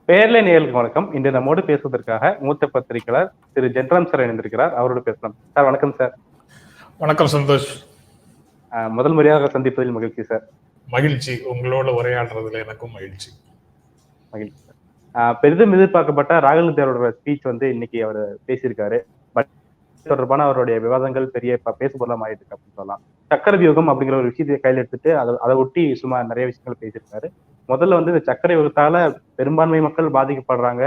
பேர்ல நேயர்களுக்கு வணக்கம். இன்று நம்மோடு பேசுவதற்காக மூத்த பத்திரிகையாளர் திரு ஜென்ராம் சார் இணைந்திருக்கிறார். அவரோடு பேசலாம். சார் வணக்கம் சார். வணக்கம் சந்தோஷ். முதல் முறையாக சந்திப்பதில் மகிழ்ச்சி சார். மகிழ்ச்சி, உங்களோட உரையாடுறதுல எனக்கும் மகிழ்ச்சி. மகிழ்ச்சி சார். பெரிதும் எதிர்பார்க்கப்பட்ட ராகுல் காந்தி அவரோட ஸ்பீச் இன்னைக்கு அவர் பேசியிருக்காரு. பட் தொடர்பான அவருடைய விவாதங்கள் பெரிய பேசுபொருளாக ஆயிட்டு இருக்கு அப்படின்னு சொல்லலாம். சக்கர வியூகம் அப்படிங்கிற ஒரு விஷயத்தை கையில் எடுத்துட்டு அதை ஒட்டி சும்மா நிறைய விஷயங்கள் பேசியிருக்காரு. முதல்ல இந்த சக்கர வியூகத்தால பெரும்பான்மை மக்கள் பாதிக்கப்படுறாங்க,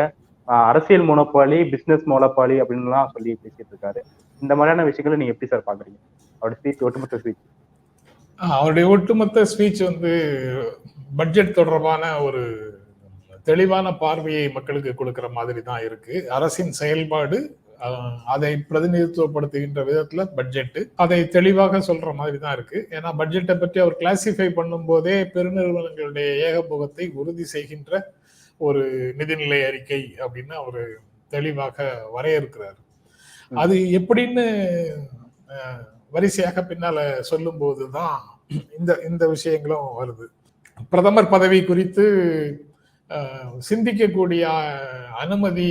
அரசியல் மோனோபாலி, பிசினஸ் மோனோபாலி அப்படின்லாம் சொல்லி பேசிட்டு இருக்காரு. இந்த மாதிரியான விஷயங்களை நீங்க எப்படி சார் பாக்குறீங்க? அவருடைய ஸ்பீச், ஒட்டுமொத்த ஸ்பீச். அவருடைய ஒட்டுமொத்த ஸ்பீச் பட்ஜெட் தொடர்பான ஒரு தெளிவான பார்வையை மக்களுக்கு கொடுக்கிற மாதிரி தான் இருக்கு. அரசின் செயல்பாடு அதை பிரதிநிதித்துவப்படுத்துகின்ற விதத்துல பட்ஜெட் அதை தெளிவாக சொல்ற மாதிரி தான் இருக்கு. ஏன்னா பட்ஜெட்டை பற்றி அவர் கிளாசிஃபை பண்ணும் போதே பெருநிறுவனங்களுடைய ஏகபோகத்தை உறுதி செய்கின்ற ஒரு நிதிநிலை அறிக்கை அப்படின்னு அவரு தெளிவாக வரையறுக்கிறார். அது எப்படின்னு வரிசையாக பின்னால சொல்லும் போதுதான் இந்த விஷயங்களும் வருது. பிரதமர் பதவி குறித்து சிந்திக்கக்கூடிய அனுமதி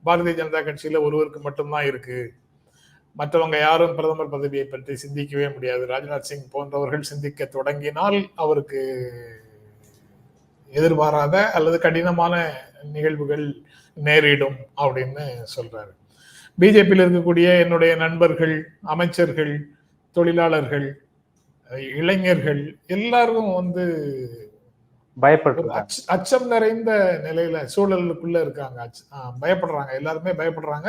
பாரதிய ஜனதா கட்சியில ஒருவருக்கு மட்டும்தான் இருக்கு. மற்றவங்க யாரும் பிரதமர் பதவியை பற்றி சிந்திக்கவே முடியாது. ராஜ்நாத் சிங் போன்றவர்கள் சிந்திக்க தொடங்கினால் அவருக்கு எதிர்பாராத அல்லது கடினமான நிகழ்வுகள் நேரிடும் அப்படின்னு சொல்றாரு. பிஜேபியில் இருக்கக்கூடிய என்னுடைய நண்பர்கள், அமைச்சர்கள், தொழிலாளர்கள், இளைஞர்கள் எல்லாரும் அச்சம் நிறைந்த நிலையில சூழலுக்குள்ள இருக்காங்க. பயப்படுறாங்க, எல்லாருமே பயப்படுறாங்க.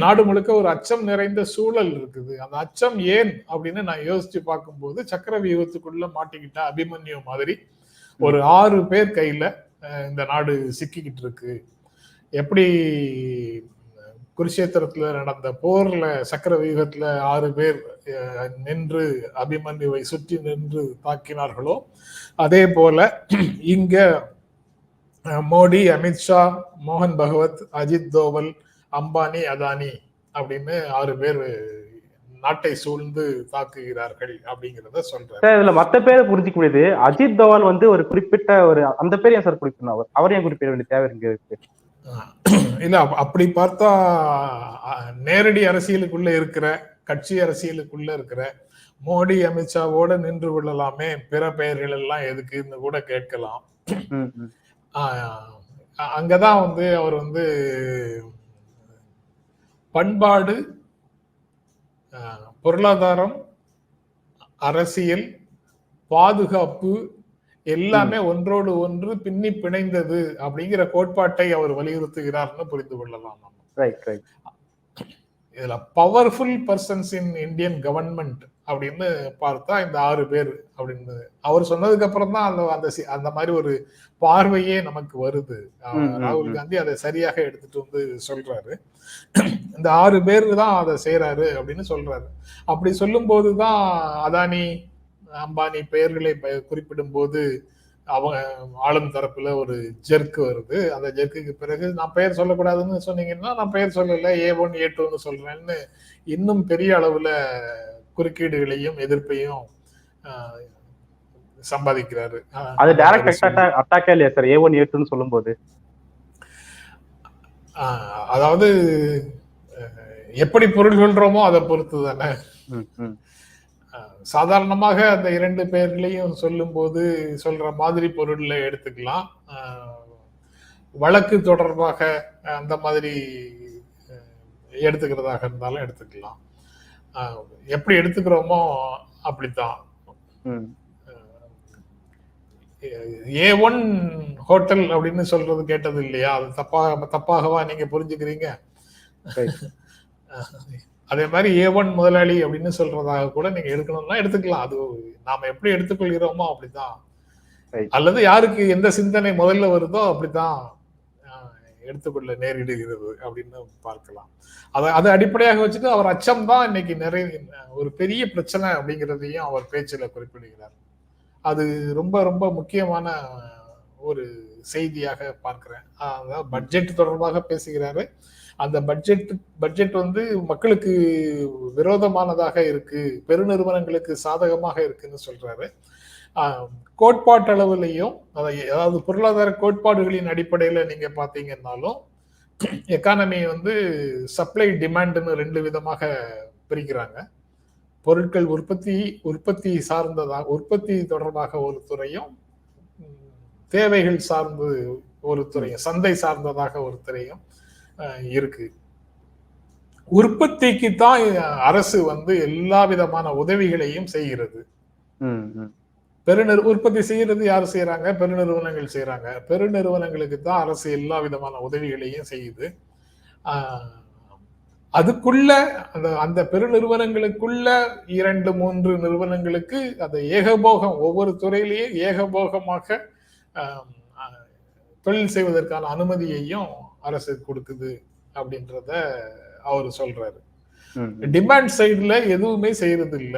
நாடு முழுக்க ஒரு அச்சம் நிறைந்த சூழல் இருக்குது. அந்த அச்சம் ஏன் அப்படின்னு நான் யோசிச்சு பார்க்கும்போது, சக்கர வியூகத்துக்குள்ள மாட்டிக்கிட்ட அபிமன்யு மாதிரி ஒரு 6 பேர் கையில இந்த நாடு சிக்கிக்கிட்டு இருக்கு. எப்படி குருஷேத்திரத்துல நடந்த போர்ல சக்கர வியூகத்துல 6 பேர் நின்று அபிமன்யுவை சுற்றி நின்று தாக்கினார்களோ, அதே போல இங்க மோடி, அமித்ஷா, மோகன் பகவத், அஜித் தோவல், அம்பானி, அதானி அப்படின்னு 6 பேர் நாட்டை சூழ்ந்து தாக்குகிறார்கள் அப்படிங்கிறத சொல்றாரு. இதுல மத்த பேரை புரிஞ்சுக்க முடியுது. அஜித் தோவல் ஒரு குறிப்பிட்ட அந்த பேர் ஏன் சார் குறிப்பிடணும்? அவர் ஏன் குறிப்பிட வேண்டிய தேவை இருக்கு? இல்ல, அப்படி பார்த்தா நேரடி அரசியலுக்குள்ள இருக்கிற, கட்சி அரசியலுக்குள்ள இருக்கிற மோடி, அமித்ஷாவோட நின்று விடலாமே, பிற பெயர்கள் எல்லாம் எதுக்குன்னு கூட கேட்கலாம். அங்கதான் அவர் பண்பாடு, பொருளாதாரம், அரசியல், பாதுகாப்பு எல்லாமே ஒன்றோடு ஒன்று பின்னி பிணைந்தது அப்படிங்கிற கோட்பாட்டை அவர் வலியுறுத்துகிறார்னு புரிந்து கொள்ளலாம். இதுல powerful persons in Indian government அப்படின்னு பார்த்தா இந்த 6 பேர் அப்படின்னு அவர் சொன்னதுக்கு அப்புறம் தான் அந்த மாதிரி ஒரு பார்வையே நமக்கு வருது. ராகுல் காந்தி அதை சரியாக எடுத்துட்டு சொல்றாரு. இந்த 6 பேர் தான் அதை செய்யறாரு அப்படின்னு சொல்றாரு. அப்படி சொல்லும் போதுதான் அதானி, அம்பானி பெயர்களை குறிப்பிடும் போது அவங்க ஆளும் தரப்புல ஒரு ஜெர்க் வருது. அந்த ஜெர்க்குக்கு பிறகு நான் பெயர் சொல்லக்கூடாதுன்னு சொன்னீங்கன்னா, நான் பெயர் சொல்லல, A1 A2ன்னு சொல்றேன்னு இன்னும் பெரிய அளவுல குறுக்கீடுகளையும் எதிர்ப்பையும் சம்பாதிக்கிறாரு. அது டைரக்ட் அட்டாக்கே இல்லையா சார் A1 A2ன்னு சொல்லும் போது? அதாவது எப்படி பொருள் சொல்றோமோ அதை பொறுத்து தானே. சாதாரணமாக அந்த 2 பேர்களையும் சொல்லும் போது சொல்ற மாதிரி பொருள்ல எடுத்துக்கலாம். வழக்கு தொடர்பாக அந்த மாதிரி எடுத்துக்கிறதாக இருந்தாலும் எடுத்துக்கலாம். எப்படி எடுத்துக்கிறோமோ அப்படித்தான். A1 ஹோட்டல் அப்படின்னு சொல்றது கேட்டது இல்லையா? அது தப்பாகவா நீங்க புரிஞ்சுக்கிறீங்க? அதே மாதிரி A1 முதலாளி அப்படின்னு சொல்றதாக கூட நீங்க எடுக்கணும்னா எடுத்துக்கலாம். அது நாம எப்படி எடுத்துக்கொள்கிறோமோ அப்படித்தான். அல்லது யாருக்கு எந்த சிந்தனை முதல்ல வருதோ அப்படித்தான் எடுத்துக்கொள்ள நேரிடுகிறது அப்படின்னு பார்க்கலாம். அதை அடிப்படையாக வச்சுட்டு அவர் அச்சம் தான் இன்னைக்கு நிறைய ஒரு பெரிய பிரச்சனை அப்படிங்கிறதையும் அவர் பேச்சுல குறிப்பிடுகிறார். அது ரொம்ப ரொம்ப முக்கியமான ஒரு செய்தியாக பார்க்கிறேன். அதாவது பட்ஜெட் தொடர்பாக பேசுகிறாரு. அந்த பட்ஜெட் மக்களுக்கு விரோதமானதாக இருக்கு, பெருநிறுவனங்களுக்கு சாதகமாக இருக்குன்னு சொல்றாரு. கோட்பாட்டளவுலையும் அதாவது பொருளாதார கோட்பாடுகளின் அடிப்படையில நீங்க பாத்தீங்கன்னாலும் எக்கானமி வந்து சப்ளை டிமாண்ட்னு 2 விதமாக பிரிக்கிறாங்க. பொருட்கள் உற்பத்தி சார்ந்ததாக, உற்பத்தி தொடர்பாக ஒரு துறையும், தேவைகள் சார்ந்து ஒரு துறையும், சந்தை சார்ந்ததாக ஒரு துறையும் இருக்கு. உற்பத்திக்கு தான் அரசு வந்து எல்லா விதமான உதவிகளையும் செய்கிறது. உற்பத்தி செய்யறது யாரு செய்யறாங்க? பெருநிறுவனங்கள் செய்யறாங்க. பெருநிறுவனங்களுக்கு தான் அரசு எல்லா விதமான உதவிகளையும் செய்யுது. அதுக்குள்ள அந்த பெருநிறுவனங்களுக்குள்ள 2-3 நிறுவனங்களுக்கு அந்த ஏகபோகம், ஒவ்வொரு துறையிலேயே ஏகபோகமாக தொழில் செய்வதற்கான அனுமதியையும் அரசு கொடுக்குது அப்படின்றத அவர் சொல்றாரு. டிமாண்ட் சைடுல எதுவுமே செய்யறது இல்ல.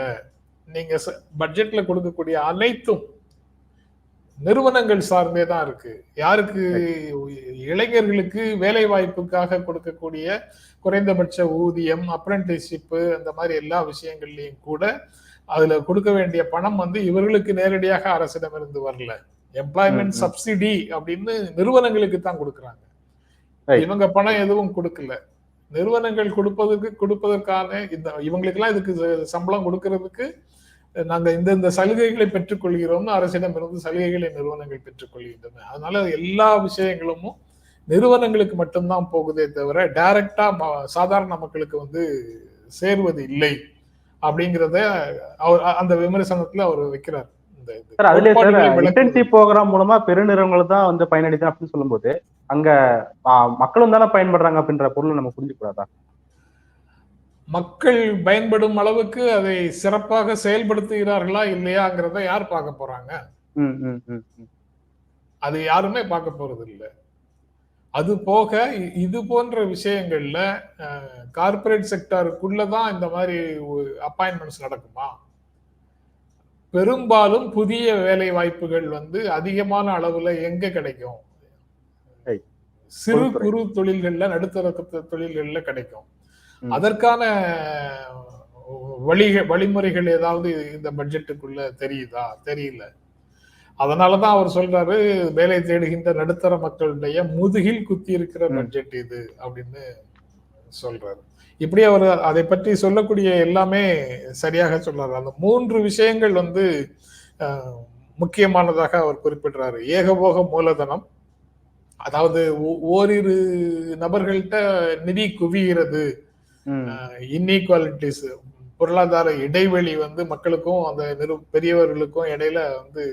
நீங்க பட்ஜெட்ல கொடுக்கக்கூடிய அனைத்தும் நிறுவனங்கள் சார்ந்தே தான் இருக்கு. யாருக்கு? இளைஞர்களுக்கு வேலை வாய்ப்புக்காக கொடுக்கக்கூடிய குறைந்தபட்ச ஊதியம், அப்ரெண்டிஸ்ஷிப், அந்த மாதிரி எல்லா விஷயங்கள்லயும் கூட அதுல கொடுக்க வேண்டிய பணம் வந்து இவர்களுக்கு நேரடியாக அரசிடமிருந்து வரல. எம்ப்ளாய்மெண்ட் சப்சிடி அப்படின்னு நிறுவனங்களுக்கு தான் கொடுக்கறாங்க. இவங்க பணம் எதுவும் கொடுக்கல. நிறுவனங்கள் கொடுப்பதற்கான இவங்களுக்கு எல்லாம் இதுக்கு சம்பளம் கொடுக்கறதுக்கு நாங்க இந்த சலுகைகளை பெற்றுக்கொள்கிறோம்னு அரசிடம் இருந்து சலுகைகளை நிறுவனங்கள் பெற்றுக்கொள்கின்றன. அதனால எல்லா விஷயங்களும் நிறுவனங்களுக்கு மட்டும்தான் போகுதே தவிர டைரக்டா சாதாரண மக்களுக்கு வந்து சேர்வது இல்லை அப்படிங்கிறத அவர் அந்த விமர்சனத்துல அவர் வைக்கிறார். இன்டர்ன்ஷிப் ப்ரோக்ராம் மூலமா பெருநிறுவனங்கள் தான் வந்து பயனடைதான் அப்படின்னு சொல்லும்போது அங்க மக்களும் தானே பயன்படுறாங்க அப்படின்ற பொருளை நம்ம புரிஞ்சுக்கூடாதா? மக்கள் பயன்படும் அளவுக்கு அதை சிறப்பாக செயல்படுத்துகிறார்களா இல்லையாங்கிறத யார் பார்க்க போறாங்க? அது யாருமே பார்க்க போறது இல்லை. அது போக இது போன்ற விஷயங்கள்ல கார்பரேட் செக்டாருக்குள்ளதான் இந்த மாதிரி அப்பாயின்மெண்ட்ஸ் நடக்குமா? பெரும்பாலும் புதிய வேலை வாய்ப்புகள் வந்து அதிகமான அளவுல எங்க கிடைக்கும்? சிறு குறு தொழில்கள்ல, நடுத்தர தொழில்கள்ல கிடைக்கும். அதற்கான வழிமுறைகள் ஏதாவது இந்த பட்ஜெட்டுக்குள்ள தெரியுதா? தெரியல. அதனாலதான் அவர் சொல்றாரு, வேலை தேடுகின்ற நடுத்தர மக்களுடைய முதுகில் குத்தி இருக்கிற பட்ஜெட் இது அப்படின்னு சொல்றாரு. இப்படி அவர் அதை பற்றி சொல்லக்கூடிய எல்லாமே சரியாக சொல்றாரு. அந்த 3 விஷயங்கள் வந்து முக்கியமானதாக அவர் குறிப்பிடுறாரு. ஏகபோக மூலதனம், அதாவது ஓரிரு நபர்கள்ட்ட நிதி குவிகிறது, இன்இக்வாலிட்டிஸ், பொருளாதார இடைவெளி வந்து மக்களுக்கும் அந்த பெரியவர்களுக்கும் இடையில வந்து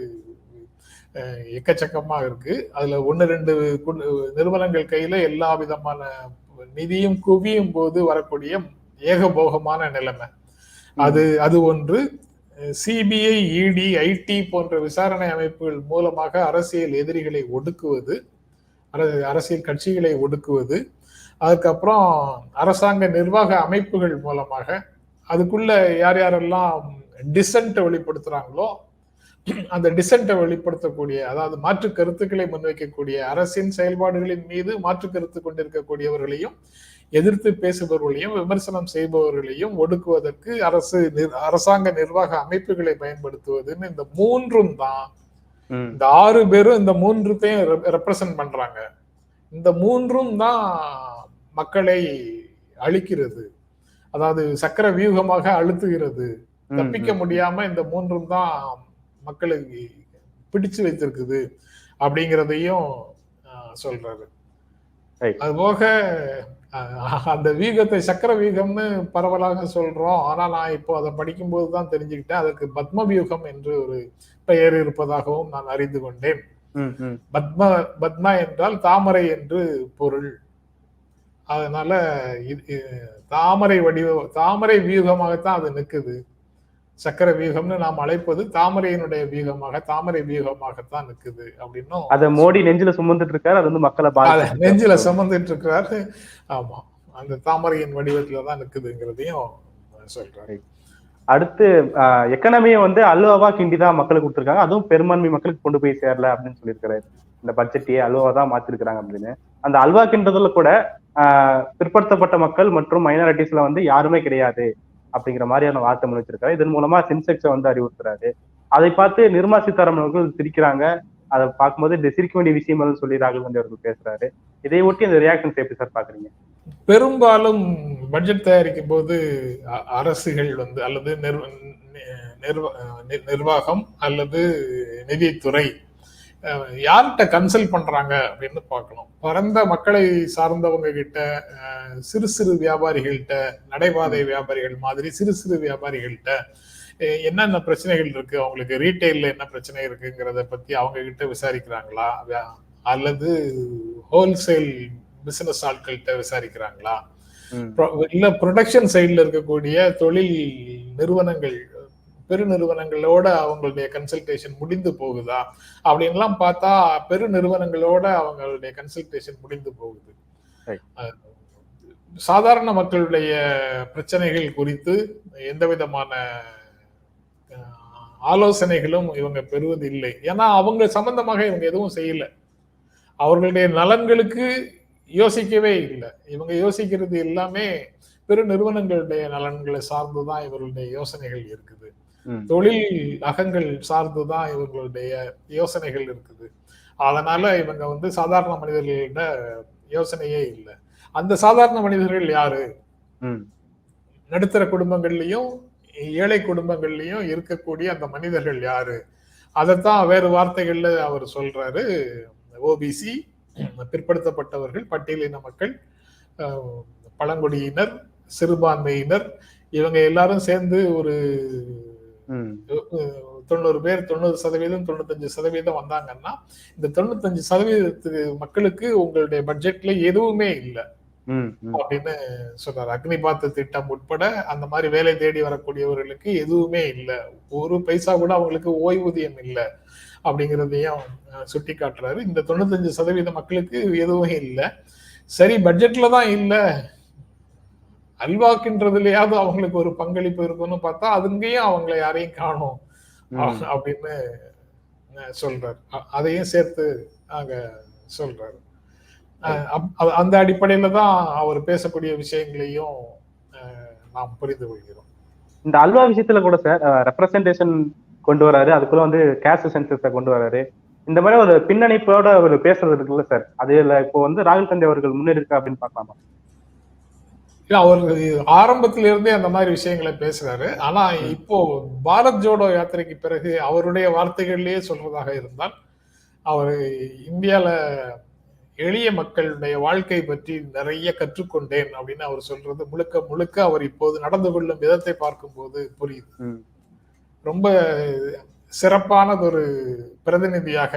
எக்கச்சக்கமா இருக்கு. அதுல 1-2 நிறுவனங்கள் கையில எல்லா விதமான நிதியும் குவியும் போது வரக்கூடிய ஏகபோகமான நிலைமை, அது ஒன்று. சிபிஐ, இடி, ஐடி போன்ற விசாரணை அமைப்புகள் மூலமாக அரசியல் எதிரிகளை ஒடுக்குவது, அரசியல் கட்சிகளை ஒடுக்குவது, அதுக்கப்புறம் அரசாங்க நிர்வாக அமைப்புகள் மூலமாக அதுக்குள்ள யார் யாரெல்லாம் டிசென்ட் வெளிப்படுத்துறாங்களோ அந்த டிசென்ட்டை வெளிப்படுத்தக்கூடிய, அதாவது மாற்று கருத்துக்களை முன்வைக்கக்கூடிய, அரசின் செயல்பாடுகளின் மீது மாற்று கருத்து கொண்டிருக்கக்கூடியவர்களையும் எதிர்த்து பேசுபவர்களையும் விமர்சனம் செய்பவர்களையும் ஒடுக்குவதற்கு அரசாங்க நிர்வாக அமைப்புகளை பயன்படுத்துவதுன்னு இந்த 3ம் தான், இந்த 6 பேரும் இந்த 3த்தையும் ரெப்ரசன்ட் பண்றாங்க. இந்த 3ம் தான் மக்களை அழிக்கிறது, அதாவது சக்கர வியூகமாக அழுத்துகிறது. தப்பிக்க முடியாம இந்த 3ம் தான் மக்களை பிடிச்சு வைத்திருக்குது அப்படிங்கிறதையும் சொல்றாரு. அதுபோக அந்த வீகத்தை சக்கர வீகம்னு பரவலாக சொல்றோம். ஆனா நான் இப்போ அதை படிக்கும் போதுதான் தெரிஞ்சுக்கிட்டேன் அதற்கு பத்ம வியூகம் என்று ஒரு பெயர் இருப்பதாகவும் நான் அறிந்து கொண்டேன். பத்மா என்றால் தாமரை என்று பொருள். அதனால தாமரை வியூகமாகத்தான் அது நிக்குது. சக்கர வியூகம்னு நாம் அழைப்பது தாமரையினுடைய வியூகமாக, தாமரை வியூகமாகத்தான் நிக்குது அப்படின்னு அத மோடி நெஞ்சில சுமந்துட்டு இருக்காரு. அது வந்து மக்களை நெஞ்சில சுமந்துட்டு இருக்கிறாரு. ஆமா, அந்த தாமரையின் வடிவத்துலதான் நிக்குதுங்கிறதையும் சொல்றாரு. அடுத்து எக்கனாமியை வந்து அல்வாவா கிண்டி தான் மக்களுக்கு கொடுத்துருக்காங்க, அதுவும் பெரும்பான்மை மக்களுக்கு கொண்டு போய் சேரல அப்படின்னு சொல்லியிருக்காரு. இந்த பட்ஜெட்டையே அல்வாவா தான் மாத்திருக்கிறாங்க அப்படின்னு. அந்த அல்வா கிண்டதுல கூட பிற்படுத்தப்பட்ட மக்கள் மற்றும் மைனாரிட்டிஸ்ல வந்து யாருமே கிடையாது அப்படிங்கிற மாதிரியான வார்த்தை முன் வச்சிருக்காரு. இதன் மூலமா சென்செக்ஸை வந்து அறிவுறுத்துறாரு. அதை பார்த்து நிர்மலா சீதாராமன் அவர்கள் சிரிக்கிறாங்க. அதை பார்க்கும்போது இது சிரிக்க வேண்டிய விஷயம் சொல்லி ராகுல் காந்தி அவர்கள் பேசுறாரு. இதை ஒட்டி அந்த ரியாக்ஷன்ஸ் எப்படி சார் பாக்குறீங்க? பெரும்பாலும் பட்ஜெட் தயாரிக்கும் போது அரசுகள் வந்து அல்லது நிர்வாகம் அல்லது நிதித்துறை யார்கிட்ட கன்சல்ட் பண்றாங்க அப்படின்னு பார்க்கணும். பரந்த மக்களை சார்ந்தவங்க கிட்ட, சிறு சிறு வியாபாரிகள்கிட்ட, நடைபாதை வியாபாரிகள் மாதிரி சிறு சிறு வியாபாரிகள்கிட்ட என்னென்ன பிரச்சனைகள் இருக்கு, அவங்களுக்கு ரீட்டைல்ல என்ன பிரச்சனை இருக்குங்கிறத பத்தி அவங்க கிட்ட விசாரிக்கிறாங்களா, அல்லது ஹோல்சேல் பிசினஸ் ஆட்கள்கிட்ட விசாரிக்கிறாங்களா, இல்ல ப்ரொடக்ஷன் சைட்ல இருக்கக்கூடிய தொழில் நிறுவனங்கள், பெருநிறுவனங்களோட அவங்களுடைய கன்சல்டேஷன் முடிந்து போகுதா அப்படின்லாம் பார்த்தா பெருநிறுவனங்களோட அவங்களுடைய கன்சல்டேஷன் முடிந்து போகுது. சாதாரண மக்களுடைய பிரச்சனைகள் குறித்து எந்த விதமான ஆலோசனைகளும் இவங்க பெறுவது இல்லை. ஏன்னா அவங்க சம்பந்தமாக இவங்க எதுவும் செய்யல. அவர்களுடைய நலன்களுக்கு யோசிக்கவே இல்லை. இவங்க யோசிக்கிறது எல்லாமே பெரு நிறுவனங்களுடைய நலன்களை சார்ந்துதான் இவர்களுடைய யோசனைகள் இருக்குது. தொழில் அகங்கள் சார்ந்துதான் இவர்களுடைய யோசனைகள் இருக்குது. அதனால இவங்க வந்து சாதாரண மனிதர்களிட யோசனையே இல்லை. அந்த சாதாரண மனிதர்கள் யாரு? நடுத்தர குடும்பங்கள்லயும் ஏழை குடும்பங்கள்லயும் இருக்கக்கூடிய அந்த மனிதர்கள் யாரு? அதைத்தான் வேறு வார்த்தைகள்ல அவர் சொல்றாரு. ஓபிசி, பிற்படுத்தப்பட்டவர்கள், பட்டியலின மக்கள், பழங்குடியினர், சிறுபான்மையினர், இவங்க எல்லாரும் சேர்ந்து ஒரு 90 பேர், 90%, 95% வந்தாங்கன்னா இந்த 95% மக்களுக்கு உங்களுடைய பட்ஜெட்ல எதுவுமே இல்லை அப்படின்னு சொல்றாரு. அக்னிபாத் திட்டம் உட்பட அந்த மாதிரி வேலை தேடி வரக்கூடியவர்களுக்கு எதுவுமே இல்லை. ஒரு பைசா கூட அவங்களுக்கு ஓய்வூதியம் இல்லை அப்படிங்கிறதையும் சுட்டி காட்டுறாரு. இந்த 95% மக்களுக்கு எதுவும் இல்லை. சரி, பட்ஜெட்ல தான் இல்லை, அல்வாக்குன்றதுலயாவது அவங்களுக்கு ஒரு பங்களிப்பு இருக்குன்னு பார்த்தா அதுங்கேயும் அவங்களை யாரையும் காணும் அப்படின்னு சொல்றாரு. அதையும் சேர்த்து அங்க சொல்றாரு. அந்த அடிப்படையில தான் அவர் பேசக்கூடிய விஷயங்களையும் நாம் புரிந்து கொள்கிறோம். இந்த அல்வா விஷயத்துல கூட சார் ரெப்ரசன்டேஷன் கொண்டு வராரு, அதுக்குள்ள வந்து கேஸ்ட் சென்சஸை கொண்டு வராரு. இந்த மாதிரி ஒரு பின்னணிப்போட அவர் பேசுறது இருக்குல்ல சார், அதுல இப்போ வந்து ராகுல் காந்தி அவர்கள் முன்னேறி இருக்கா அப்படின்னு பார்க்கலாமா? அவர் ஆரம்பத்தில இருந்தே அந்த மாதிரி விஷயங்களை பேசுறாரு. ஆனா இப்போ பாரத் ஜோடோ யாத்திரைக்கு பிறகு அவருடைய வார்த்தைகள்லயே சொல்றதாக இருந்தால், அவர் இந்தியால எளிய மக்களுடைய வாழ்க்கை பற்றி நிறைய கற்றுக்கொண்டேன் அப்படின்னு அவர் சொல்றது முழுக்க முழுக்க அவர் இப்போது நடந்து கொள்ளும் விதத்தை பார்க்கும்போது புரியுது. ரொம்ப சிறப்பானது ஒரு பிரதிநிதியாக,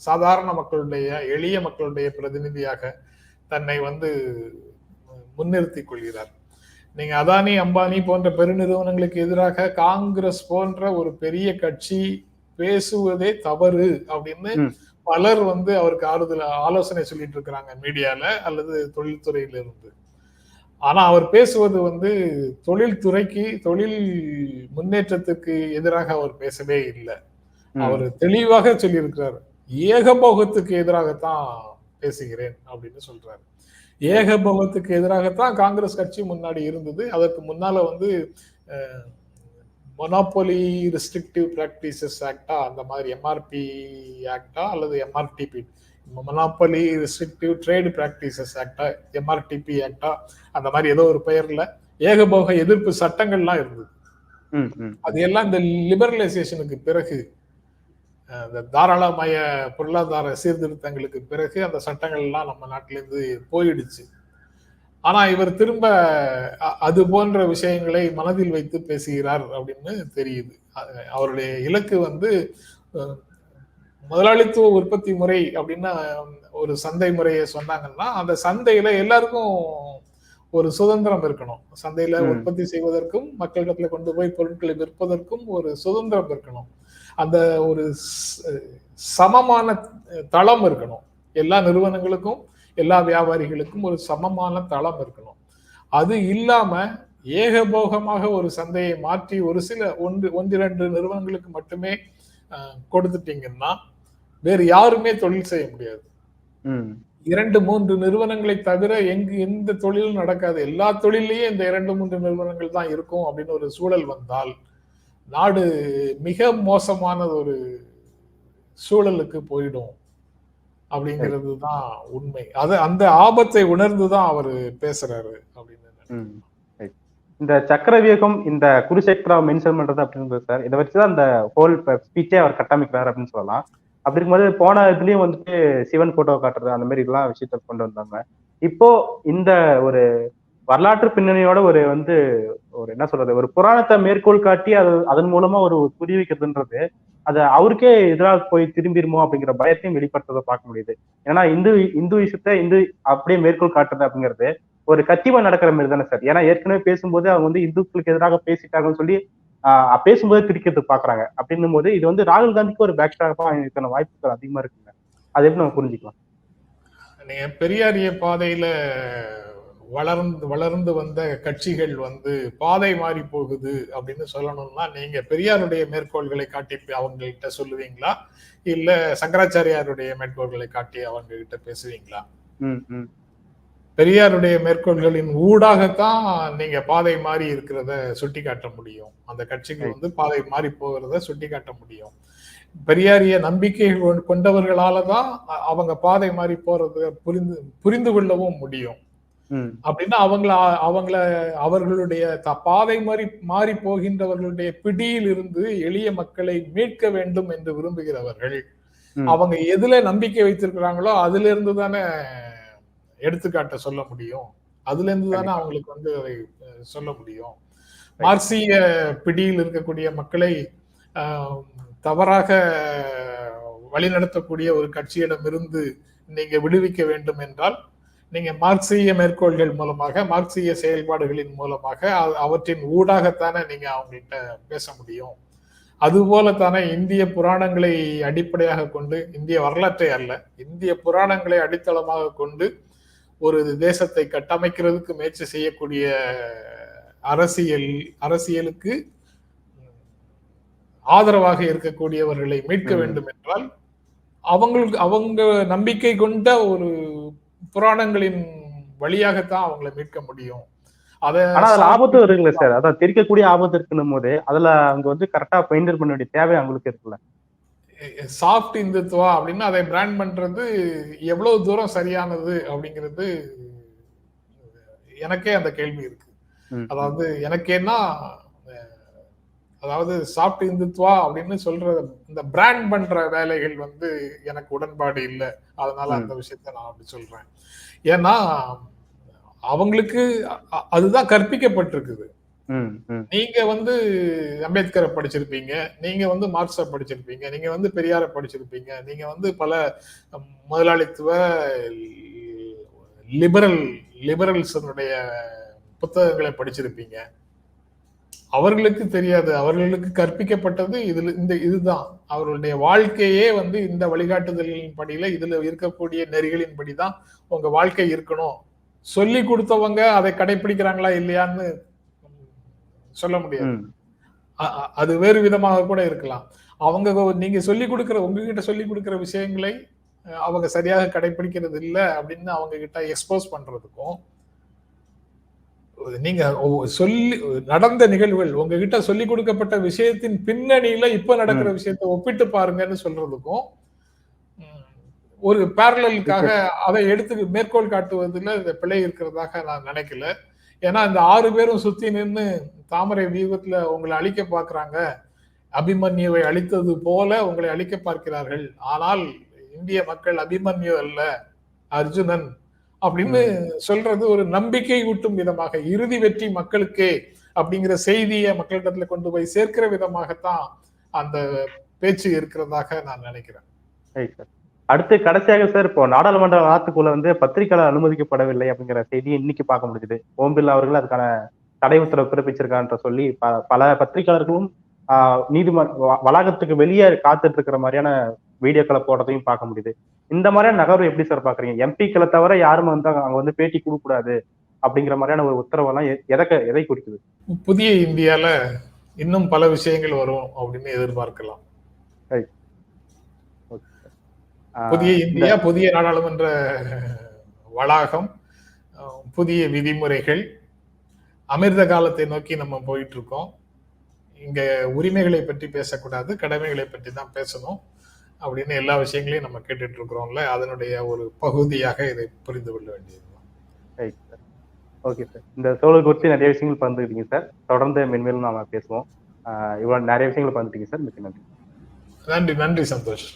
சாதாரண மக்களுடைய, எளிய மக்களுடைய பிரதிநிதியாக தன்னை வந்து முன்னிறுத்தி கொள்கிறார். நீங்க அதானி, அம்பானி போன்ற பெருநிறுவனங்களுக்கு எதிராக காங்கிரஸ் போன்ற ஒரு பெரிய கட்சி பேசுவதே தவறு அப்படின்னு பலர் வந்து அவருக்கு ஆலோசனை சொல்லிட்டு இருக்கிறாங்க மீடியால அல்லது தொழில்துறையில இருந்து. ஆனா அவர் பேசுவது வந்து தொழில்துறைக்கு, தொழில் முன்னேற்றத்துக்கு எதிராக அவர் பேசவே இல்லை. அவர் தெளிவாக சொல்லியிருக்கிறார், ஏகபோகத்துக்கு எதிராகத்தான் பேசுகிறேன் அப்படின்னு சொல்றாரு. ஏகபோகத்துக்கு எதிராகத்தான் காங்கிரஸ் கட்சி முன்னாடி இருந்தது. அதற்கு முன்னால வந்து மொனோபோலி ரெஸ்ட்ரிக்டிவ் பிராக்டிசஸ் ஆக்டா, அந்த மாதிரி எம்ஆர்பி ஆக்டா அல்லது MRTP, monopoly restrictive trade practices ஆக்டா, எம்ஆர்டிபி ஆக்டா, அந்த மாதிரி ஏதோ ஒரு பெயர்ல ஏகபோக எதிர்ப்பு சட்டங்கள்லாம் இருந்தது. அது எல்லாம் இந்த லிபரலைசேஷனுக்கு பிறகு, இந்த தாராளமய பொருளாதார சீர்திருத்தங்களுக்கு பிறகு அந்த சட்டங்கள் எல்லாம் நம்ம நாட்டிலிருந்து போயிடுச்சு. ஆனா இவர் திரும்ப அது போன்ற விஷயங்களை மனதில் வைத்து பேசுகிறார் அப்படின்னு தெரியுது. அவருடைய இலக்கு வந்து முதலாளித்துவ உற்பத்தி முறை அப்படின்னு ஒரு சந்தை முறையை சொன்னாங்கன்னா, அந்த சந்தையில எல்லாருக்கும் ஒரு சுதந்திரம் இருக்கணும். சந்தையில உற்பத்தி செய்வதற்கும் மக்களிடத்துல கொண்டு போய் பொருட்களை விற்பதற்கும் ஒரு சுதந்திரம் இருக்கணும். அந்த ஒரு சமமான தளம் இருக்கணும். எல்லா நிறுவனங்களுக்கும், எல்லா வியாபாரிகளுக்கும் ஒரு சமமான தளம் இருக்கணும். அது இல்லாம ஏகபோகமாக ஒரு சந்தையை மாற்றி ஒரு சில ஒன்று 2 நிறுவனங்களுக்கு மட்டுமே கொடுத்துட்டீங்கன்னா வேறு யாருமே தொழில் செய்ய முடியாது. 2-3 நிறுவனங்களை தவிர எந்த தொழிலும் நடக்காது. எல்லா தொழிலையும் இந்த 2-3 நிறுவனங்கள் தான் இருக்கும் அப்படின்னு ஒரு சூழல் வந்தால் நாடு மிக மோசமான ஒரு சூழலுக்கு போயிடும் அப்படிங்கிறது தான் உண்மை. அது அந்த ஆபத்தை உணர்ந்துதான் அவரு பேசுறாரு அப்படின்னு இந்த சக்கரவியூகம், இந்த குருஷேத்ரா மென்ஷன் பண்றது அப்படின்றது சார், இதை வச்சுதான் அந்த ஹோல் ஸ்பீச்சே அவர் கட்டமைக்கிறாரு அப்படின்னு சொல்லலாம். அப்படி இருக்கும்போது போன இதுலயும் வந்துட்டு சிவன் போட்டோ காட்டுறது அந்த மாதிரி இதெல்லாம் விஷயத்த கொண்டு வந்தாங்க. இப்போ இந்த ஒரு வரலாற்று பின்னணியோட ஒரு என்ன சொல்றது, ஒரு புராணத்தை மேற்கோள் காட்டி அதன் மூலமா ஒரு புரிய வைக்கிறதுன்றது அது அவருக்கே எதிராக போய் திரும்பிடுமோ அப்படிங்கிற பயத்தையும் வெளிப்படுத்துறதை பார்க்க முடியுது. ஏன்னா இந்து விஷயத்த அப்படியே மேற்கோள் காட்டுறது அப்படிங்கிறது ஒரு கத்திவா நடக்கிற மாதிரி தானே சார். ஏன்னா ஏற்கனவே பேசும்போது அவங்க இந்துக்களுக்கு எதிராக பேசிட்டாங்கன்னு சொல்லி பேசும்போது திரிக்கிறது பாக்குறாங்க. அப்படின்னும் போது இது ராகுல் காந்திக்கு ஒரு பேக்ஸ்டாப்பா இருக்கான வாய்ப்புகள் அதிகமா இருக்குங்க. அதை எப்படி நம்ம புரிஞ்சுக்கலாம்? நீங்க பெரியாரிய பாதையில வளர்ந்து வந்த கட்சிகள் பாதை மாறி போகுது அப்படின்னு சொல்லணும்னா நீங்க பெரியாருடைய மேற்கோள்களை காட்டி அவங்ககிட்ட சொல்லுவீங்களா, இல்ல சங்கராச்சாரியாருடைய மேற்கோள்களை காட்டி அவங்க கிட்ட பேசுவீங்களா? பெரியாருடைய மேற்கோள்களின் ஊடாகத்தான் நீங்க பாதை மாறி இருக்கிறத சுட்டி காட்ட முடியும். அந்த கட்சிகள் பாதை மாறி போகிறத சுட்டி காட்ட முடியும். பெரியாரிய நம்பிக்கை கொண்டவர்களாலதான் அவங்க பாதை மாறி போறத புரிந்து கொள்ளவும் முடியும். அப்படின்னா அவர்களுடைய பாதை மாறி போகின்றவர்களுடைய பிடியில் இருந்து எளிய மக்களை மீட்க வேண்டும் என்று விரும்புகிறவர்கள் அவங்க எதுல நம்பிக்கை வைத்திருக்கிறாங்களோ அதுல இருந்து தானே எடுத்துக்காட்ட சொல்ல முடியும். அதுல இருந்து தானே அவங்களுக்கு அதை சொல்ல முடியும். மார்க்சிய பிடியில் இருக்கக்கூடிய மக்களை தவறாக வழிநடத்தக்கூடிய ஒரு கட்சியிடமிருந்து நீங்க விடுவிக்க வேண்டும் என்றால் நீங்க மார்க்சிய மேற்கோள்கள் மூலமாக, மார்க்சிய செயல்பாடுகளின் மூலமாக அவற்றின் ஊடாகத்தானே நீங்க அவங்கள்ட்ட பேச முடியும். அதுபோலத்தானே இந்திய புராணங்களை அடிப்படையாக கொண்டு, இந்திய வரலாற்றை அல்ல, இந்திய புராணங்களை அடித்தளமாக கொண்டு ஒரு தேசத்தை கட்டமைக்கிறதுக்கு முயற்சி செய்யக்கூடிய அரசியலுக்கு ஆதரவாக இருக்கக்கூடியவர்களை மீட்க வேண்டும் என்றால் அவங்க நம்பிக்கை கொண்ட ஒரு புராணங்களின் வழியாகத்தான் அவங்களை மீட்க முடியும். ஆபத்து இருக்குல்ல சார், அதான் தெரிக்கக்கூடிய ஆபத்து இருக்குன்னும் போது அதுல அவங்க கரெக்டா பெயிண்டர் பண்ண வேண்டிய தேவை அவங்களுக்கு இருக்குல்ல. சாஃப்ட் இந்துத்துவா அப்படின்னு அதை பிராண்ட் பண்றது எவ்வளவு தூரம் சரியானது அப்படிங்கிறது எனக்கே அந்த கேள்வி இருக்கு. அதாவது எனக்கேன்னா சாஃப்ட் இந்துத்துவா அப்படின்னு சொல்ற இந்த பிராண்ட் பண்ற வேலைகள் எனக்கு உடன்பாடு இல்லை. அதனால அந்த விஷயத்த நான் அப்படி சொல்றேன். ஏன்னா அவங்களுக்கு அதுதான் கற்பிக்கப்பட்டிருக்குது. நீங்க அம்பேத்கரை படிச்சிருப்பீங்க, நீங்க மார்க்ஸை படிச்சிருப்பீங்க, நீங்க பெரியாரை படிச்சிருப்பீங்க, நீங்க பல முதலாளித்துவ லிபரல்ஸனுடைய புத்தகங்களை படிச்சிருப்பீங்க. அவர்களுக்கு தெரியாது, அவர்களுக்கு கற்பிக்கப்பட்டது இதுதான். அவர்களுடைய வாழ்க்கையே இந்த வழிகாட்டுதல்களின் படியில இதுல இருக்கக்கூடிய நெறிகளின் படிதான் உங்க வாழ்க்கை இருக்கணும். சொல்லி கொடுத்தவங்க அதை கடைபிடிக்கிறாங்களா இல்லையான்னு சொல்ல முடியாது. அது வேறு விதமாக கூட இருக்கலாம். நீங்க சொல்லி கொடுக்கிற, உங்ககிட்ட சொல்லி கொடுக்கிற விஷயங்களை அவங்க சரியாக கடைபிடிக்கிறது இல்லை அப்படின்னு அவங்க கிட்ட எக்ஸ்போஸ் பண்றதுக்கும், நீங்க சொல்லி நடந்த நிகழ்வுகள் உங்ககிட்ட சொல்லி கொடுக்கப்பட்ட விஷயத்தின் பின்னணியில இப்ப நடக்கிற விஷயத்தை ஒப்பிட்டு பாருங்கன்னு சொல்றதுக்கும் ஒரு பேரலுக்காக அதை எடுத்து மேற்கோள் காட்டுவதில் பிழை இருக்கிறதாக நான் நினைக்கல. ஏன்னா இந்த 6 பேரும் சுத்தி நின்று தாமரை வியூகத்துல உங்களை அழிக்க பார்க்கிறாங்க, அபிமன்யுவை அழித்தது போல உங்களை அழிக்க பார்க்கிறார்கள். ஆனால் இந்திய மக்கள் அபிமன்யு அல்ல, அர்ஜுனன் அப்படின்னு சொல்றது ஒரு நம்பிக்கை ஊட்டும் விதமாக, இறுதி வெற்றி மக்களுக்கே அப்படிங்கிற செய்தியை மக்களிடத்துல கொண்டு போய் சேர்க்கிற விதமாகத்தான் அந்த பேச்சு இருக்கிறதாக நான் நினைக்கிறேன். அடுத்து கடைசியாக சார், இப்போ நாடாளுமன்ற வளாகத்துக்குள்ள பத்திரிகையாளர் அனுமதிக்கப்படவில்லை அப்படிங்கிற செய்தியை இன்னைக்கு பார்க்க முடியுது. ஓம் பிர்லா அவர்கள் அதுக்கான தடை உத்தரவு பிறப்பிச்சிருக்கான்ற சொல்லி பல பத்திரிகையாளர்களும் நீதிமன்ற வளாகத்துக்கு வெளியே காத்துட்டு இருக்கிற மாதிரியான வீடியோக்களை போடுறதையும் பார்க்க முடியுது. இந்த மாதிரியான நகர்வு எப்படி சார் பாக்குறீங்க? எம்பிக்களை தவிர யாரும் அங்க பேட்டி கொடுக்க கூடாது அப்படிங்கிற மாதிரியான ஒரு உத்தரவெல்லாம் எதை குறிக்குது? புதிய இந்தியால இன்னும் பல விஷயங்கள் வரும் அப்படின்னு எதிர்பார்க்கலாம். புதிய இந்தியா, புதிய நாடாளுமன்ற வளாகம், புதிய விதிமுறைகள், அமிர்த காலத்தை நோக்கி நம்ம போயிட்டு இருக்கோம். இங்க உரிமைகளை பற்றி பேசக்கூடாது, கடமைகளை பற்றி தான் பேசணும் அப்படின்னு எல்லா விஷயங்களையும் நம்ம கேட்டுட்டு இருக்கிறோம்ல, அதனுடைய ஒரு பகுதியாக இதை புரிந்து கொள்ள வேண்டியதுதான். Right sir. Okay sir. இந்த சூழல் குறித்து நிறைய விஷயங்கள் பகிர்ந்துக்கிட்டீங்க சார். தொடர்ந்து மென்மேலும் நாம பேசுவோம். இவ்வளவு நிறைய விஷயங்கள் பகிர்ந்துட்டீங்க சார். மிக்க நன்றி. நன்றி, நன்றி சந்தோஷ்.